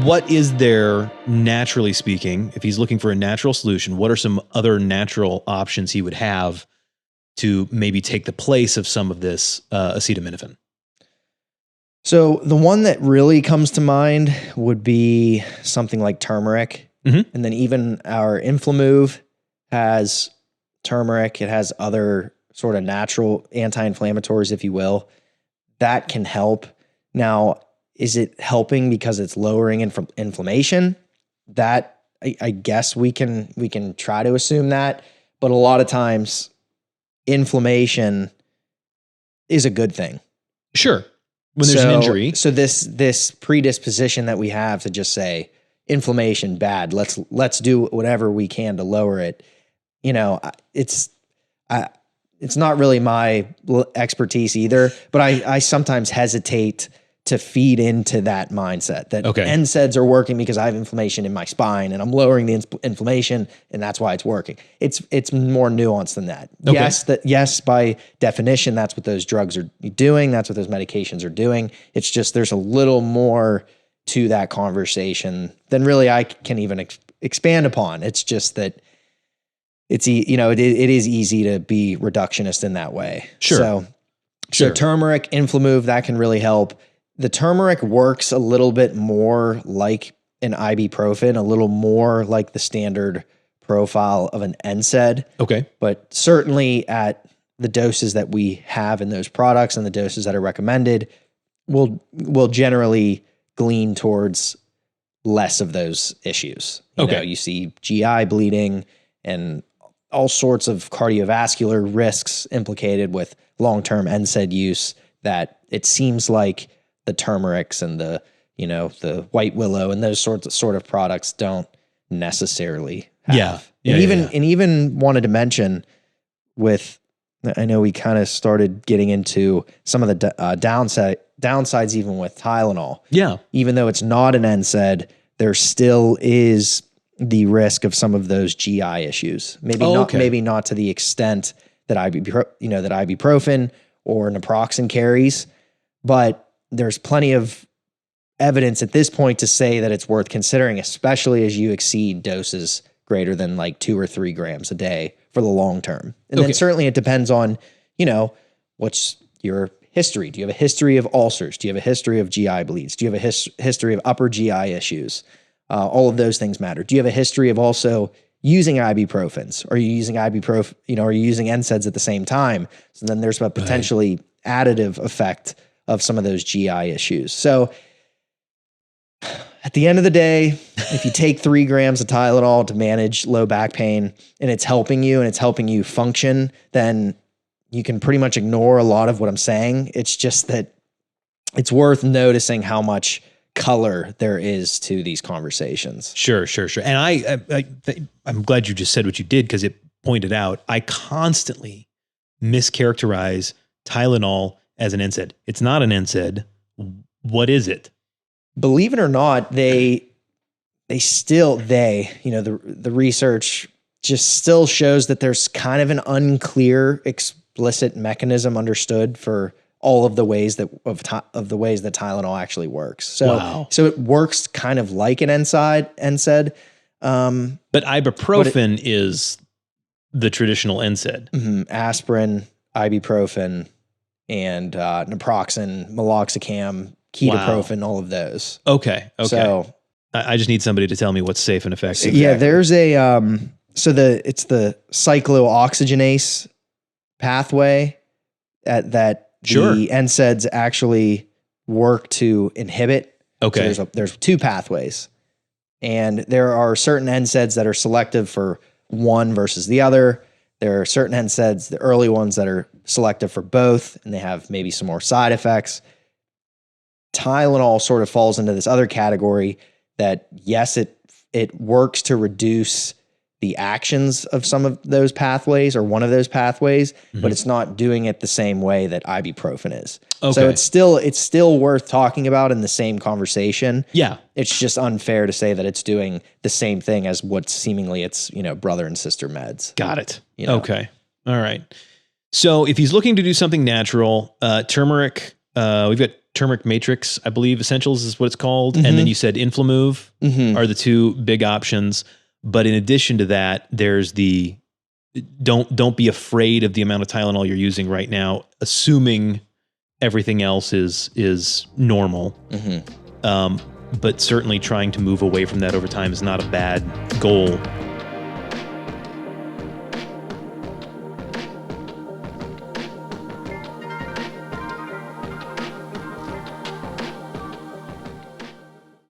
what is there, naturally speaking, if he's looking for a natural solution, what are some other natural options he would have to maybe take the place of some of this acetaminophen? So the one that really comes to mind would be something like turmeric. Mm-hmm. And then even our Inflamove has turmeric. It has other sort of natural anti-inflammatories, if you will, that can help. Now, is it helping because it's lowering inflammation? That I guess we can try to assume that, but a lot of times inflammation is a good thing. Sure. When there's an injury. So this predisposition that we have to just say inflammation bad, let's do whatever we can to lower it. You know, it's not really my expertise either, but I sometimes hesitate to feed into that mindset that NSAIDs are working because I have inflammation in my spine and I'm lowering the inflammation and that's why it's working. It's more nuanced than that. Okay. Yes, by definition, that's what those drugs are doing. That's what those medications are doing. It's just, there's a little more to that conversation than really I can even expand upon. It's just that it is easy to be reductionist in that way. Sure. So turmeric, Inflamove, that can really help. The turmeric works a little bit more like an ibuprofen, a little more like the standard profile of an NSAID. Okay. But certainly at the doses that we have in those products and the doses that are recommended, we'll generally glean towards less of those issues. You know, you see GI bleeding and all sorts of cardiovascular risks implicated with long-term NSAID use that it seems like the turmerics and the white willow and those sort of products don't necessarily have. And even wanted to mention I know we kind of started getting into some of the downsides even with Tylenol. Yeah. Even though it's not an NSAID, there still is the risk of some of those GI issues. Maybe not to the extent that ibuprofen or naproxen carries, but there's plenty of evidence at this point to say that it's worth considering, especially as you exceed doses greater than like 2 or 3 grams a day for the long term. And then certainly it depends on, what's your history. Do you have a history of ulcers? Do you have a history of GI bleeds? Do you have a history of upper GI issues? All of those things matter. Do you have a history of also using ibuprofens? Are you using ibuprofen, are you using NSAIDs at the same time? So then there's a potentially additive effect of some of those GI issues. So at the end of the day, if you take 3 grams of Tylenol to manage low back pain and it's helping you function, then you can pretty much ignore a lot of what I'm saying. It's just that it's worth noticing how much color there is to these conversations. Sure. And I'm glad you just said what you did, because it pointed out I constantly mischaracterize Tylenol as an NSAID. It's not an NSAID. What is it? Believe it or not, the research just still shows that there's kind of an unclear, explicit mechanism understood for all of the ways that Tylenol actually works. So it works kind of like an NSAID. But ibuprofen is the traditional NSAID. Mm-hmm, aspirin, ibuprofen, and naproxen, meloxicam, ketoprofen, all of those. Okay. So I just need somebody to tell me what's safe and effective. Yeah, there's a it's the cyclooxygenase pathway that the NSAIDs actually work to inhibit. Okay. So there's 2 pathways, and there are certain NSAIDs that are selective for one versus the other. There are certain NSAIDs, the early ones, that are selective for both, and they have maybe some more side effects. Tylenol sort of falls into this other category that, yes, it works to reduce the actions of some of those pathways or one of those pathways, but it's not doing it the same way that ibuprofen is. Okay. So it's still worth talking about in the same conversation. Yeah. It's just unfair to say that it's doing the same thing as what seemingly it's, brother and sister meds. Got it. Okay. All right. So if he's looking to do something natural, turmeric, we've got turmeric matrix, I believe essentials is what it's called. And then you said Inflamove are the two big options. But in addition to that, there's the don't be afraid of the amount of Tylenol you're using right now, assuming everything else is normal. But certainly trying to move away from that over time is not a bad goal